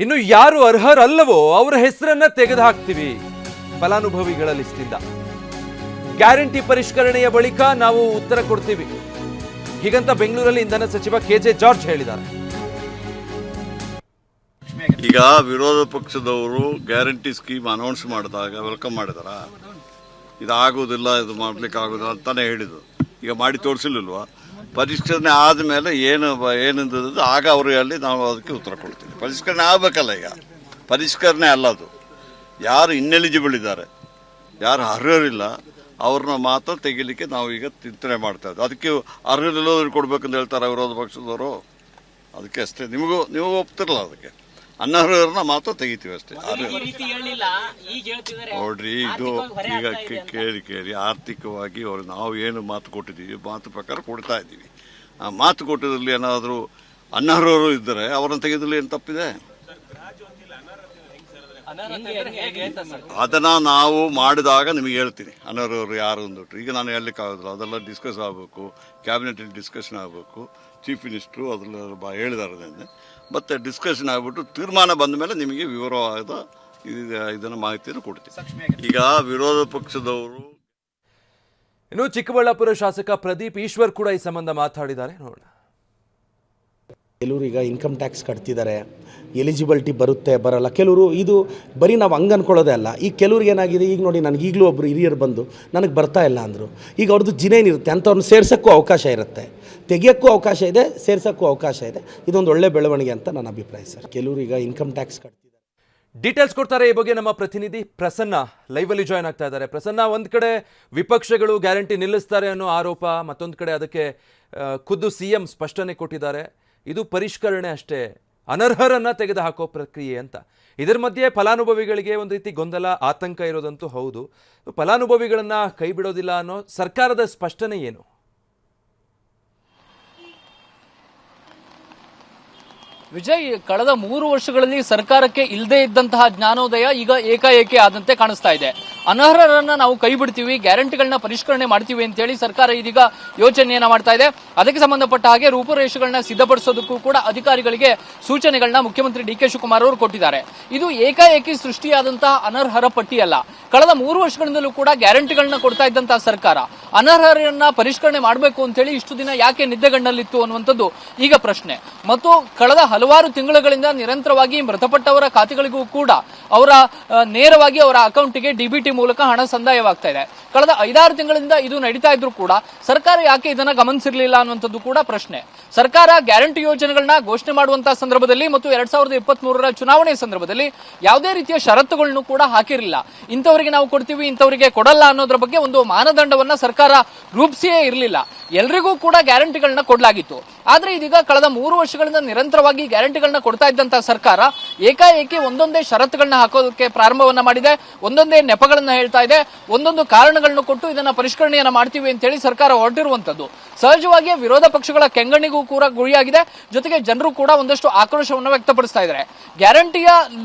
ಇನ್ನು ಯಾರು ಅರ್ಹರಲ್ಲವೋ ಅವರ ಹೆಸರನ್ನ ತೆಗೆದುಹಾಕ್ತೀವಿ ಫಲಾನುಭವಿಗಳ ಲಿಸ್ಟಿಂದ. ಗ್ಯಾರಂಟಿ ಪರಿಷ್ಕರಣೆಯ ಬಳಿಕ ನಾವು ಉತ್ತರ ಕೊಡ್ತೀವಿ ಹೀಗಂತ ಬೆಂಗಳೂರಲ್ಲಿ ಇಂಧನ ಸಚಿವ ಕೆಜೆ ಜಾರ್ಜ್ ಹೇಳಿದ್ದಾರೆ. ಈಗ ವಿರೋಧ ಪಕ್ಷದವರು ಗ್ಯಾರಂಟಿ ಸ್ಕೀಮ್ ಅನೌನ್ಸ್ ಮಾಡಿದಾಗ ವೆಲ್ಕಮ್ ಮಾಡಿದಾರ. ಇದಾಗೋದಿಲ್ಲ, ಇದು ಮಾಡ್ಲಿಕ್ಕೆ ಆಗೋದಿಲ್ಲ ಅಂತಾನೆ ಹೇಳಿದ್ರು. ಈಗ ಮಾಡಿ ತೋರಿಸಲಿಲ್ವಾ? ಪರಿಷ್ಕರಣೆ ಆದಮೇಲೆ ಏನಿದ್ದು ಆಗ ಅವರು ಹೇಳಿ ನಾವು ಅದಕ್ಕೆ ಉತ್ತರ ಕೊಡ್ತೀವಿ. ಪರಿಷ್ಕರಣೆ ಆಗಬೇಕಲ್ಲ. ಈಗ ಪರಿಷ್ಕರಣೆ ಅಲ್ಲ, ಅದು ಯಾರು ಇನ್ಎಲಿಜಿಬಲ್ ಇದ್ದಾರೆ, ಯಾರು ಅರ್ಹರಿಲ್ಲ ಅವ್ರನ್ನ ಮಾತ್ರ ತೆಗಿಲಿಕ್ಕೆ ನಾವು ಈಗ ಚಿಂತನೆ ಮಾಡ್ತಾ ಇದ್ದೀವಿ. ಅದಕ್ಕೆ ಅರ್ಹರಿಲ್ಲೋದ್ರಿಗೆ ಕೊಡ್ಬೇಕಂತ ಹೇಳ್ತಾರೆ ವಿರೋಧ ಪಕ್ಷದವರು. ಅದಕ್ಕೆ ಅಷ್ಟೇ. ನೀವು ಒಪ್ತಿರಲ್ಲ, ಅದಕ್ಕೆ ಅನರ್ಹರನ್ನ ಮಾತ್ರ ತೆಗಿತೀವಿ ಅಷ್ಟೇ. ನೋಡ್ರಿ, ಇದು ಈಗ ಕೇಳಿ ಆರ್ಥಿಕವಾಗಿ ಅವ್ರು ನಾವು ಏನು ಮಾತು ಕೊಟ್ಟಿದ್ದೀವಿ ಮಾತು ಪ್ರಕಾರ ಕೊಡ್ತಾ ಇದ್ದೀವಿ. ಆ ಮಾತು ಕೊಟ್ಟಿದ್ರಲ್ಲಿ ಏನಾದರೂ ಅನರ್ಹರು ಇದ್ದರೆ ಅವರನ್ನು ತೆಗೆದ್ರಲ್ಲಿ ಏನು ತಪ್ಪಿದೆ? ಅದನ್ನ ನಾವು ಮಾಡಿದಾಗ ನಿಮಗೆ ಹೇಳ್ತೀನಿ ಅನರ್ಹರು ಯಾರು ಅಂದ್ಬಿಟ್ಟು. ಈಗ ನಾನು ಹೇಳಲಿಕ್ಕಾಗೋದಿಲ್ಲ, ಅದೆಲ್ಲ ಡಿಸ್ಕಸ್ ಆಗಬೇಕು, ಕ್ಯಾಬಿನೆಟಲ್ಲಿ ಡಿಸ್ಕಷನ್ ಆಗಬೇಕು. ಚೀಫ್ ಮಿನಿಸ್ಟ್ರು ಅದೆಲ್ಲ ಹೇಳಿದಾರೆ. ಮತ್ತೆ ಡಿಸ್ಕಷನ್ ಆಗಿಬಿಟ್ಟು ತೀರ್ಮಾನ ಬಂದ ಮೇಲೆ ನಿಮಗೆ ವಿವರವಾದ ಇದನ್ನು ಮಾಹಿತಿಯನ್ನು ಕೊಡ್ತೀವಿ. ಈಗ ವಿರೋಧ ಪಕ್ಷದವರು ಇನ್ನು ಚಿಕ್ಕಬಳ್ಳಾಪುರ ಶಾಸಕ ಪ್ರದೀಪ್ ಈಶ್ವರ್ ಕೂಡ ಈ ಸಂಬಂಧ ಮಾತಾಡಿದ್ದಾರೆ, ನೋಡೋಣ. ಕೆಲವರು ಈಗ ಇನ್ಕಮ್ ಟ್ಯಾಕ್ಸ್ ಕಟ್ತಿದ್ದಾರೆ, ಎಲಿಜಿಬಿಲಿಟಿ ಬರುತ್ತೆ ಬರಲ್ಲ. ಕೆಲವರು ಇದು ಬರೀ ನಾವು ಹಂಗೆ ಅಂದ್ಕೊಳ್ಳೋದೇ ಅಲ್ಲ. ಈಗ ಕೆಲವ್ರಿಗೆ ಏನಾಗಿದೆ, ಈಗ ನೋಡಿ ನನಗೆ ಈಗಲೂ ಒಬ್ಬರು ಹಿರಿಯರು ಬಂದು ನನಗೆ ಬರ್ತಾ ಇಲ್ಲ ಅಂದರು. ಈಗ ಅವ್ರದ್ದು ಜಿನೇನಿರುತ್ತೆ ಅಂಥವ್ರನ್ನ ಸೇರ್ಸೋಕ್ಕೂ ಅವಕಾಶ ಇರುತ್ತೆ, ತೆಗಿಯೋಕ್ಕೂ ಅವಕಾಶ ಇದೆ, ಸೇರ್ಸೋಕ್ಕೂ ಅವಕಾಶ ಇದೆ. ಇದೊಂದು ಒಳ್ಳೆ ಬೆಳವಣಿಗೆ ಅಂತ ನನ್ನ ಅಭಿಪ್ರಾಯ ಸರ್. ಕೆಲವರು ಈಗ ಇನ್ಕಮ್ ಟ್ಯಾಕ್ಸ್ ಕಟ್ತಿದ್ದಾರೆ. ಡೀಟೇಲ್ಸ್ ಕೊಡ್ತಾರೆ ಈ ಬಗ್ಗೆ ನಮ್ಮ ಪ್ರತಿನಿಧಿ ಪ್ರಸನ್ನ ಲೈವಲ್ಲಿ ಜಾಯ್ನ್ ಆಗ್ತಾ ಇದ್ದಾರೆ. ಪ್ರಸನ್ನ, ಒಂದ್ ಕಡೆ ವಿಪಕ್ಷಗಳು ಗ್ಯಾರಂಟಿ ನಿಲ್ಲಿಸ್ತಾರೆ ಅನ್ನೋ ಆರೋಪ, ಮತ್ತೊಂದು ಕಡೆ ಅದಕ್ಕೆ ಖುದ್ದು ಸಿಎಂ ಸ್ಪಷ್ಟನೆ ಕೊಟ್ಟಿದ್ದಾರೆ. ಇದು ಪರಿಷ್ಕರಣೆ ಅಷ್ಟೇ, ಅನರ್ಹರನ್ನ ತೆಗೆದುಹಾಕೋ ಪ್ರಕ್ರಿಯೆ ಅಂತ. ಇದರ ಮಧ್ಯೆ ಫಲಾನುಭವಿಗಳಿಗೆ ಒಂದು ರೀತಿ ಗೊಂದಲ, ಆತಂಕ ಇರೋದಂತೂ ಹೌದು. ಫಲಾನುಭವಿಗಳನ್ನ ಕೈ ಬಿಡೋದಿಲ್ಲ ಅನ್ನೋ ಸರ್ಕಾರದ ಸ್ಪಷ್ಟನೆ ಏನು? ವಿಜಯ್, ಕಳೆದ 3 ವರ್ಷಗಳಲ್ಲಿ ಸರ್ಕಾರಕ್ಕೆ ಇಲ್ಲದೆ ಇದ್ದಂತಹ ಜ್ಞಾನೋದಯ ಈಗ ಏಕಾಏಕಿ ಆದಂತೆ ಕಾಣಿಸ್ತಾ ಇದೆ. ಅನರ್ಹರನ್ನ ನಾವು ಕೈ ಬಿಡ್ತೀವಿ, ಗ್ಯಾರಂಟಿಗಳನ್ನ ಪರಿಷ್ಕರಣೆ ಮಾಡ್ತೀವಿ ಅಂತ ಹೇಳಿ ಸರ್ಕಾರ ಇದೀಗ ಯೋಚನೆಯನ್ನ ಮಾಡ್ತಾ ಇದೆ. ಅದಕ್ಕೆ ಸಂಬಂಧಪಟ್ಟ ಹಾಗೆ ರೂಪುರೇಷೆಗಳನ್ನ ಸಿದ್ಧಪಡಿಸೋದಕ್ಕೂ ಕೂಡ ಅಧಿಕಾರಿಗಳಿಗೆ ಸೂಚನೆಗಳನ್ನ ಮುಖ್ಯಮಂತ್ರಿ ಡಿ ಕೆ ಶಿವಕುಮಾರ್ ಅವರು ಕೊಟ್ಟಿದ್ದಾರೆ. ಇದು ಏಕಾಏಕಿ ಸೃಷ್ಟಿಯಾದಂತಹ ಅನರ್ಹರ ಪಟ್ಟಿಯಲ್ಲ. ಕಳೆದ 3 ವರ್ಷಗಳಿಂದಲೂ ಕೂಡ ಗ್ಯಾರಂಟಿಗಳನ್ನ ಕೊಡ್ತಾ ಇದ್ದಂತಹ ಸರ್ಕಾರ ಅನರ್ಹರನ್ನ ಪರಿಷ್ಕರಣೆ ಮಾಡಬೇಕು ಅಂತ ಹೇಳಿ ಇಷ್ಟು ದಿನ ಯಾಕೆ ನಿದ್ದೆಗಣ್ಣಲ್ಲಿತ್ತು ಅನ್ನುವಂಥದ್ದು ಈಗ ಪ್ರಶ್ನೆ. ಮತ್ತು ಕಳೆದ ಹಲವಾರು ತಿಂಗಳುಗಳಿಂದ ನಿರಂತರವಾಗಿ ಮೃತಪಟ್ಟವರ ಖಾತೆಗಳಿಗೂ ಕೂಡ ಅವರ ನೇರವಾಗಿ ಅವರ ಅಕೌಂಟ್ಗೆ ಡಿಬಿಟಿ ಮೂಲಕ ಹಣ ಸಂದಾಯವಾಗ್ತಾ ಇದೆ. ಕಳೆದ 5-6 ತಿಂಗಳಿಂದ ಇದು ನಡೀತಾ ಇದ್ರೂ ಕೂಡ ಸರ್ಕಾರ ಯಾಕೆ ಇದನ್ನ ಗಮನಿಸಿರಲಿಲ್ಲ ಅನ್ನುವಂಥದ್ದು ಕೂಡ ಪ್ರಶ್ನೆ. ಸರ್ಕಾರ ಗ್ಯಾರಂಟಿ ಯೋಜನೆಗಳನ್ನ ಘೋಷಣೆ ಮಾಡುವಂತಹ ಸಂದರ್ಭದಲ್ಲಿ ಮತ್ತು 2023ರ ಚುನಾವಣೆ ಸಂದರ್ಭದಲ್ಲಿ ಯಾವುದೇ ರೀತಿಯ ಷರತ್ತುಗಳನ್ನು ಕೂಡ ಹಾಕಿರಲಿಲ್ಲ. ಇಂಥವರಿಗೆ ನಾವು ಕೊಡ್ತೀವಿ, ಇಂಥವರಿಗೆ ಕೊಡಲ್ಲ ಅನ್ನೋದ್ರ ಬಗ್ಗೆ ಒಂದು ಮಾನದಂಡವನ್ನ ಸರ್ಕಾರ ರೂಪಿಸಿಯೇ ಇರಲಿಲ್ಲ. ಎಲ್ರಿಗೂ ಕೂಡ ಗ್ಯಾರಂಟಿಗಳನ್ನ ಕೊಡಲಾಗಿತ್ತು. ಆದ್ರೆ ಇದೀಗ ಕಳೆದ 3 ವರ್ಷಗಳಿಂದ ನಿರಂತರವಾಗಿ ಗ್ಯಾರಂಟಿಗಳನ್ನ ಕೊಡ್ತಾ ಇದ್ದಂತಹ ಸರ್ಕಾರ ಏಕಾಏಕಿ ಒಂದೊಂದೇ ಷರತ್ತುಗಳನ್ನ ಹಾಕೋದಕ್ಕೆ ಪ್ರಾರಂಭವನ್ನ ಮಾಡಿದೆ, ಒಂದೊಂದೇ ನೆಪಗಳನ್ನ ಹೇಳ್ತಾ ಇದೆ, ಒಂದೊಂದು ಕಾರಣಗಳನ್ನು ಕೊಟ್ಟು ಇದನ್ನ ಪರಿಷ್ಕರಣೆಯನ್ನ ಮಾಡ್ತೀವಿ ಅಂತ ಹೇಳಿ ಸರ್ಕಾರ ಹೊರಟಿರುವಂತದ್ದು ಸಹಜವಾಗಿ ವಿರೋಧ ಪಕ್ಷಗಳ ಕೆಂಗಣ್ಣಿಗೂ ಕೂಡ ಗುರಿಯಾಗಿದೆ. ಜೊತೆಗೆ ಜನರು ಕೂಡ ಒಂದಷ್ಟು ಆಕ್ರೋಶವನ್ನು ವ್ಯಕ್ತಪಡಿಸ್ತಾ ಇದ್ದಾರೆ. ಗ್ಯಾರಂಟಿಯ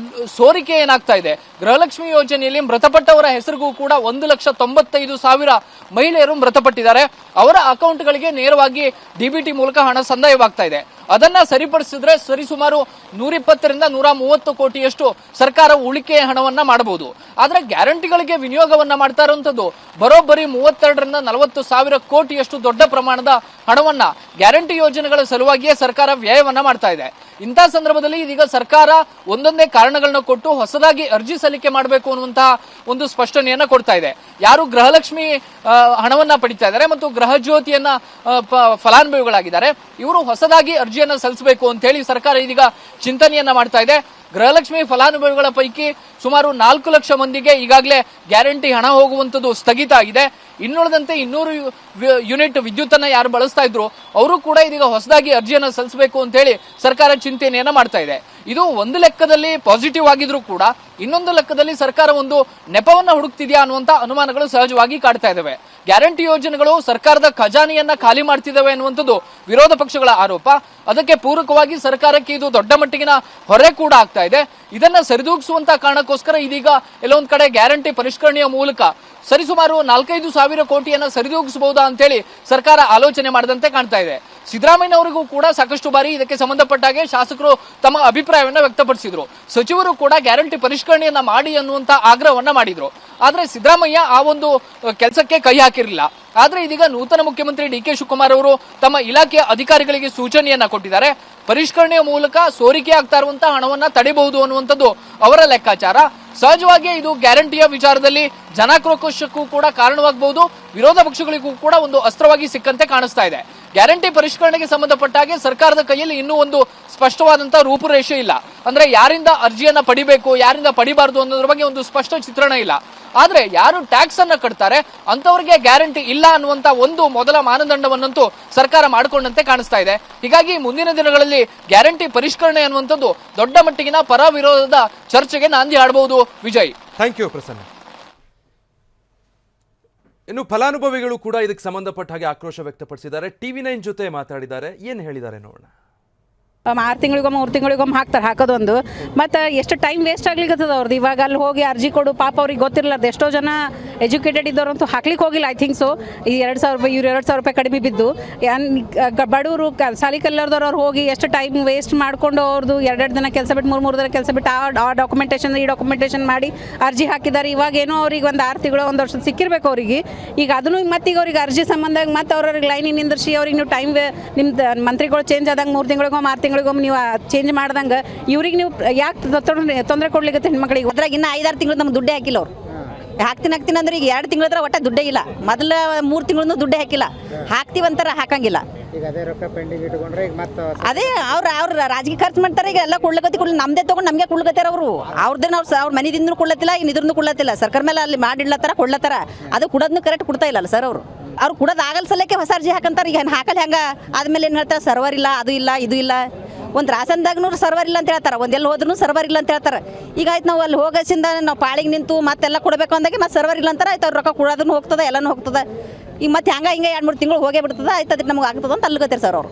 ಸೋರಿಕೆ ಏನಾಗ್ತಾ ಇದೆ, ಗೃಹಲಕ್ಷ್ಮಿ ಯೋಜನೆಯಲ್ಲಿ ಮೃತಪಟ್ಟವರ ಹೆಸರಿಗೂ ಕೂಡ 1,95,000 ಮಹಿಳೆಯರು ಮೃತಪಟ್ಟಿದ್ದಾರೆ. ಅವರ ಅಕೌಂಟ್ಗಳಿಗೆ ನೇರವಾಗಿ ಡಿಬಿಟಿ ಮೂಲಕ ಹಣ ಸಂದಾಯವಾಗ್ತಾ ಇದೆ. ಅದನ್ನ ಸರಿಪಡಿಸಿದ್ರೆ ಸರಿಸುಮಾರು 120ರಿಂದ 130 ಕೋಟಿಯಷ್ಟು ಸರ್ಕಾರ ಉಳಿಕೆ ಹಣವನ್ನ ಮಾಡಬಹುದು. ಆದ್ರೆ ಗ್ಯಾರಂಟಿಗಳಿಗೆ ವಿನಿಯೋಗವನ್ನ ಮಾಡ್ತಾ ಇರುವಂತದ್ದು ಬರೋಬ್ಬರಿ 32ರಿಂದ 40,000 ಕೋಟಿಯಷ್ಟು ದೊಡ್ಡ ಪ್ರಮಾಣದ ಹಣವನ್ನ ಗ್ಯಾರಂಟಿ ಯೋಜನೆಗಳ ಸಲುವಾಗಿಯೇ ಸರ್ಕಾರ ವ್ಯಯವನ್ನ ಮಾಡ್ತಾ ಇದೆ. ಇಂಥ ಸಂದರ್ಭದಲ್ಲಿ ಇದೀಗ ಸರ್ಕಾರ ಒಂದೊಂದೇ ಕಾರಣಗಳನ್ನ ಕೊಟ್ಟು ಹೊಸದಾಗಿ ಅರ್ಜಿ ಸಲ್ಲಿಕೆ ಮಾಡಬೇಕು ಅನ್ನುವಂತಹ ಒಂದು ಸ್ಪಷ್ಟನೆಯನ್ನ ಕೊಡ್ತಾ ಇದೆ. ಯಾರು ಗೃಹಲಕ್ಷ್ಮಿ ಹಣವನ್ನ ಪಡಿತಾ ಇದ್ದಾರೆ ಮತ್ತು ಗೃಹ ಜ್ಯೋತಿಯನ್ನ ಫಲಾನುಭವಿಗಳಾಗಿದ್ದಾರೆ, ಇವರು ಹೊಸದಾಗಿ ಅರ್ಜಿಯನ್ನ ಸಲ್ಲಿಸಬೇಕು ಅಂತ ಹೇಳಿ ಸರ್ಕಾರ ಇದೀಗ ಚಿಂತನೆಯನ್ನ ಮಾಡ್ತಾ ಇದೆ. ಗೃಹಲಕ್ಷ್ಮಿ ಫಲಾನುಭವಿಗಳ ಪೈಕಿ ಸುಮಾರು 4 ಲಕ್ಷ ಮಂದಿಗೆ ಈಗಾಗಲೇ ಗ್ಯಾರಂಟಿ ಹಣ ಹೋಗುವಂತದ್ದು ಸ್ಥಗಿತ ಆಗಿದೆ. ಇನ್ನುಳಿದಂತೆ 200 ಯೂನಿಟ್ ವಿದ್ಯುತ್ ಅನ್ನ ಯಾರು ಬಳಸ್ತಾ ಇದ್ರು ಅವರು ಕೂಡ ಇದೀಗ ಹೊಸದಾಗಿ ಅರ್ಜಿಯನ್ನ ಸಲ್ಲಿಸಬೇಕು ಅಂತ ಹೇಳಿ ಸರ್ಕಾರ ಚಿಂತನೆಯನ್ನ ಮಾಡ್ತಾ ಇದೆ. ಇದು ಒಂದು ಲೆಕ್ಕದಲ್ಲಿ ಪಾಸಿಟಿವ್ ಆಗಿದ್ರು ಕೂಡ ಇನ್ನೊಂದು ಲೆಕ್ಕದಲ್ಲಿ ಸರ್ಕಾರ ಒಂದು ನೆಪವನ್ನ ಹುಡುಕ್ತಿದ್ಯಾ ಅನ್ನುವಂತ ಅನುಮಾನಗಳು ಸಹಜವಾಗಿ ಕಾಡ್ತಾ ಇದಾವೆ. ಗ್ಯಾರಂಟಿ ಯೋಜನೆಗಳು ಸರ್ಕಾರದ ಖಜಾನೆಯನ್ನ ಖಾಲಿ ಮಾಡ್ತಿದ್ದಾವೆ ಅನ್ನುವಂಥದ್ದು ವಿರೋಧ ಪಕ್ಷಗಳ ಆರೋಪ. ಅದಕ್ಕೆ ಪೂರಕವಾಗಿ ಸರ್ಕಾರಕ್ಕೆ ಇದು ದೊಡ್ಡ ಮಟ್ಟಿಗಿನ ಹೊರೆ ಕೂಡ ಆಗ್ತಾ ಇದೆ. ಇದನ್ನ ಸರಿದೂಗಿಸುವಂತ ಕಾರಣಕ್ಕೋಸ್ಕರ ಇದೀಗ ಎಲ್ಲೊಂದ್ ಕಡೆ ಗ್ಯಾರಂಟಿ ಪರಿಷ್ಕರಣೆಯ ಮೂಲಕ ಸರಿಸುಮಾರು 4-5 ಸಾವಿರ ಕೋಟಿಯನ್ನ ಸರಿದೂಗಿಸಬಹುದಾ ಅಂತೇಳಿ ಸರ್ಕಾರ ಆಲೋಚನೆ ಮಾಡದಂತೆ ಕಾಣ್ತಾ ಇದೆ. ಸಿದ್ದರಾಮಯ್ಯ ಅವರಿಗೂ ಕೂಡ ಸಾಕಷ್ಟು ಬಾರಿ ಇದಕ್ಕೆ ಸಂಬಂಧಪಟ್ಟಾಗೆ ಶಾಸಕರು ತಮ್ಮ ಅಭಿಪ್ರಾಯವನ್ನ ವ್ಯಕ್ತಪಡಿಸಿದ್ರು. ಸಚಿವರು ಕೂಡ ಗ್ಯಾರಂಟಿ ಪರಿಷ್ಕರಣೆಯನ್ನ ಮಾಡಿ ಅನ್ನುವಂತ ಆಗ್ರಹವನ್ನ ಮಾಡಿದ್ರು. ಆದ್ರೆ ಸಿದ್ದರಾಮಯ್ಯ ಆ ಒಂದು ಕೆಲಸಕ್ಕೆ ಕೈ ಹಾಕಿರಲಿಲ್ಲ. ಆದ್ರೆ ಇದೀಗ ನೂತನ ಮುಖ್ಯಮಂತ್ರಿ ಡಿ ಕೆ ಶಿವಕುಮಾರ್ ಅವರು ತಮ್ಮ ಇಲಾಖೆಯ ಅಧಿಕಾರಿಗಳಿಗೆ ಸೂಚನೆಯನ್ನ ಕೊಟ್ಟಿದ್ದಾರೆ. ಪರಿಷ್ಕರಣೆಯ ಮೂಲಕ ಸೋರಿಕೆ ಆಗ್ತಾ ಇರುವಂತಹ ಹಣವನ್ನ ತಡೆಯಬಹುದು ಅನ್ನುವಂಥದ್ದು ಅವರ ಲೆಕ್ಕಾಚಾರ. ಸಹಜವಾಗಿ ಇದು ಗ್ಯಾರಂಟಿಯ ವಿಚಾರದಲ್ಲಿ ಜನಾಕ್ರೋಶಕ್ಕೂ ಕೂಡ ಕಾರಣವಾಗಬಹುದು, ವಿರೋಧ ಪಕ್ಷಗಳಿಗೂ ಕೂಡ ಒಂದು ಅಸ್ತ್ರವಾಗಿ ಸಿಕ್ಕಂತೆ ಕಾಣಿಸ್ತಾ ಇದೆ. ಗ್ಯಾರಂಟಿ ಪರಿಷ್ಕರಣೆಗೆ ಸಂಬಂಧಪಟ್ಟ ಹಾಗೆ ಸರ್ಕಾರದ ಕೈಯಲ್ಲಿ ಇನ್ನೂ ಒಂದು ಸ್ಪಷ್ಟವಾದಂತಹ ರೂಪುರೇಷೆ ಇಲ್ಲ. ಅಂದ್ರೆ ಯಾರಿಂದ ಅರ್ಜಿಯನ್ನ ಪಡಿಬೇಕು, ಯಾರಿಂದ ಪಡಿಬಾರದು ಅನ್ನೋದ್ರ ಬಗ್ಗೆ ಒಂದು ಸ್ಪಷ್ಟ ಚಿತ್ರಣ ಇಲ್ಲ. ಆದ್ರೆ ಯಾರು ಟ್ಯಾಕ್ಸ್ ಅನ್ನ ಕಟ್ತಾರೆ ಅಂತವರಿಗೆ ಗ್ಯಾರಂಟಿ ಇಲ್ಲ ಅನ್ನುವಂತ ಒಂದು ಮೊದಲ ಮಾನದಂಡವನ್ನಂತೂ ಸರ್ಕಾರ ಮಾಡಿಕೊಂಡಂತೆ ಕಾಣಿಸ್ತಾ ಇದೆ. ಹೀಗಾಗಿ ಮುಂದಿನ ದಿನಗಳಲ್ಲಿ ಗ್ಯಾರಂಟಿ ಪರಿಷ್ಕರಣೆ ಅನ್ನುವಂಥದ್ದು ದೊಡ್ಡ ಮಟ್ಟಿಗಿನ ಪರ ವಿರೋಧದ ಚರ್ಚೆಗೆ ನಾಂದಿ ಹಾಡಬಹುದು. Vijay, thank you Prasanna. ಇನ್ನು ಫಲಾನುಭವಿಗಳು ಕೂಡ ಇದಕ್ಕೆ ಸಂಬಂಧಪಟ್ಟ ಹಾಗೆ ಆಕ್ರೋಶ ವ್ಯಕ್ತಪಡಿಸಿದ್ದಾರೆ. TV9 ಜೊತೆ ಮಾತಾಡಿದ್ದಾರೆ, ಏನು ಹೇಳಿದ್ದಾರೆ ನೋಡೋಣ. 6 ತಿಂಗಳಿಗೊಮ್ಮೆ 3 ತಿಂಗಳಿಗೊಮ್ಮೆ ಹಾಕೋದೊಂದು, ಮತ್ತು ಎಷ್ಟು ಟೈಮ್ ವೇಸ್ಟ್ ಆಗ್ಲಿಕ್ಕತ್ತದ ಅವ್ರದ್ದು. ಇವಾಗ ಅಲ್ಲಿ ಹೋಗಿ ಅರ್ಜಿ ಕೊಡು, ಪಾಪ ಅವ್ರಿಗೆ ಗೊತ್ತಿರಲಾರ್ದು ಎಷ್ಟೋ ಜನ ಎಜುಕೇಟೆಡ್ ಇದ್ದವ್ರಂತೂ ಹಾಕ್ಲಿಕ್ಕೆ ಹೋಗಿಲ್ಲ. ಐ ಥಿಂಕ್ ಸೊ ಈ 2,000 ರೂಪಾಯಿ ಇವ್ರು 2,000 ರೂಪಾಯಿ ಕಡಿಮೆ ಬಿದ್ದು ಬಡವರು ಸಾಲಿ ಕಲ್ಲರ್ದವ್ರು ಅವ್ರು ಹೋಗಿ ಎಷ್ಟು ಟೈಮ್ ವೇಸ್ಟ್ ಮಾಡಿಕೊಂಡು ಅವ್ರದ್ದು 2 ದಿನ ಕೆಲಸ ಬಿಟ್ಟು 3 ದಿನ ಕೆಲಸ ಬಿಟ್ಟು ಆ ಡಾಕ್ಯುಮೆಂಟೇಷನ್ ಈ ಡಾಕ್ಯುಮೆಂಟೇಷನ್ ಮಾಡಿ ಅರ್ಜಿ ಹಾಕಿದ್ದಾರೆ. ಇವಾಗೇನೋ ಅವ್ರಿಗೆ ಒಂದು 6 ತಿಂಗಳು 1 ವರ್ಷ ಸಿಕ್ಕಿರ್ಬೇಕು ಅವ್ರಿಗೆ. ಈಗ ಅದನ್ನು ಮತ್ತೀಗ ಅವ್ರಿಗೆ ಅರ್ಜಿ ಸಂಬಂಧ ಮತ್ತೆ ಅವ್ರಿಗೆ ಲೈನಿಗೆ ನಿಂದಿರ್ಸಿ ಅವ್ರಿಗೆ ನೀವು ಟೈಮ್ ನಿಮ್ದು ಮಂತ್ರಿಗಳು ಚೇಂಜ್ ಆದಂಗೆ 3 ತಿಂಗಳಿಗೊಮ್ಮೆ 6 ತಿಂಗಳಿಗೊಮ್ಮೆ ನೀವು ಚೇಂಜ್ ಮಾಡ್ದಂಗೆ ಇವ್ರಿಗೆ ನೀವು ಯಾಕೆ ತೊಂದರೆ ಕೊಡ್ಲಿಕ್ಕೆ ಹೆಣ್ಮಕ್ಳಿಗೆ? ಅದ್ರಾಗ ಇನ್ನು 5-6 ತಿಂಗಳು ನಮ್ಗೆ ದುಡ್ಡೇ ಹಾಕಿಲ್ಲ ಅವ್ರು. ಹಾಕ್ತೀನಿ ಅಂದ್ರೆ ಈಗ 2 ತಿಂಗಳ ಹತ್ರ ಒಟ್ಟ ದುಡ್ಡೇ ಇಲ್ಲ. ಮೊದಲ 3 ತಿಂಗಳು ದುಡ್ಡೇ ಹಾಕಿಲ್ಲ. ಹಾಕ್ತಿವಂತಾರ ಹಾಕಂಗಿಲ್ಲ. ಅದೇ ಅವ್ರ ರಾಜಕೀಯ ಖರ್ಚು ಮಾಡ್ತಾರೆ. ಈಗ ಎಲ್ಲ ಕೊಡ್ಲಕತ್ತಿ ನಮ್ದೇ ತಗೊಂಡು ನಮಗೆ ಕೊಡ್ಲಕತ್ತಾರ ಅವರು. ಅವ್ರದ್ದೇನು ಅವ್ರ ಮನೆದಿಂದ ಕೊಡ್ಲತ್ತಿಲ್ಲ, ಇನ್ನು ಇದ್ರದ್ದು ಕೊಡ್ಲತ್ತಿಲ್ಲ. ಸರ್ಕಾರ ಮೇಲೆ ಅಲ್ಲಿ ಮಾಡಿಡ್ಲತ್ತಾರ ಕೊಡ್ಲತ್ತಾರ. ಅದು ಕೊಡೋದನ್ನು ಕರೆಕ್ಟ್ ಕೊಡ್ತಾ ಇಲ್ಲ ಸರ್ ಅವರು. ಅವ್ರು ಕೊಡೋದು ಆಗಲ್ ಸಲಕ್ಕೆ ಹೊಸ ಅರ್ಜಿ ಹಾಕಂತಾರೆ. ಈಗ ಹಾಕಲ್ ಹೆಂಗ ಆದ್ಮೇಲೆ ಏನು ಹೇಳ್ತಾರೆ, ಸರ್ವರ್ ಇಲ್ಲ, ಅದು ಇಲ್ಲ, ಇದು ಇಲ್ಲ. ಒಂದು ರಾಸನ್ದಾಗೂ ಸರ್ವರ್ ಇಲ್ಲ ಅಂತ ಹೇಳ್ತಾರೆ, ಒಂದೆಲ್ಲ ಹೋದ್ರೂ ಸರ್ವರ್ ಇಲ್ಲ ಅಂತ ಹೇಳ್ತಾರೆ. ಈಗ ಆಯ್ತು ನಾವು ಅಲ್ಲಿ ಹೋಗೋಸಿಂದ ನಾವು ಪಾಳಿಗೆ ನಿಂತು ಮತ್ತೆಲ್ಲ ಕೊಡಬೇಕು ಅಂದಾಗೆ ಮತ್ತೆ ಸರ್ವರ್ ಇಲ್ಲ ಅಂತಾರೆ. ಆಯ್ತು ಅವ್ರು ರೊಕ್ಕ ಕೊಡೋದನ್ನು ಹೋಗ್ತದೆ, ಎಲ್ಲನೂ ಹೋಗ್ತದೆ. ಈಗ ಮತ್ತೆ ಹಿಂಗೆ 2-3 ತಿಂಗಳು ಹೋಗೇ ಬಿಡ್ತದೆ. ಆಯ್ತು ಅದಕ್ಕೆ ನಮ್ಗೆ ಆಗ್ತದೆ ಅಂತ ಅಲ್ಗತ್ತಾರೆ ಸರ್ ಅವರು.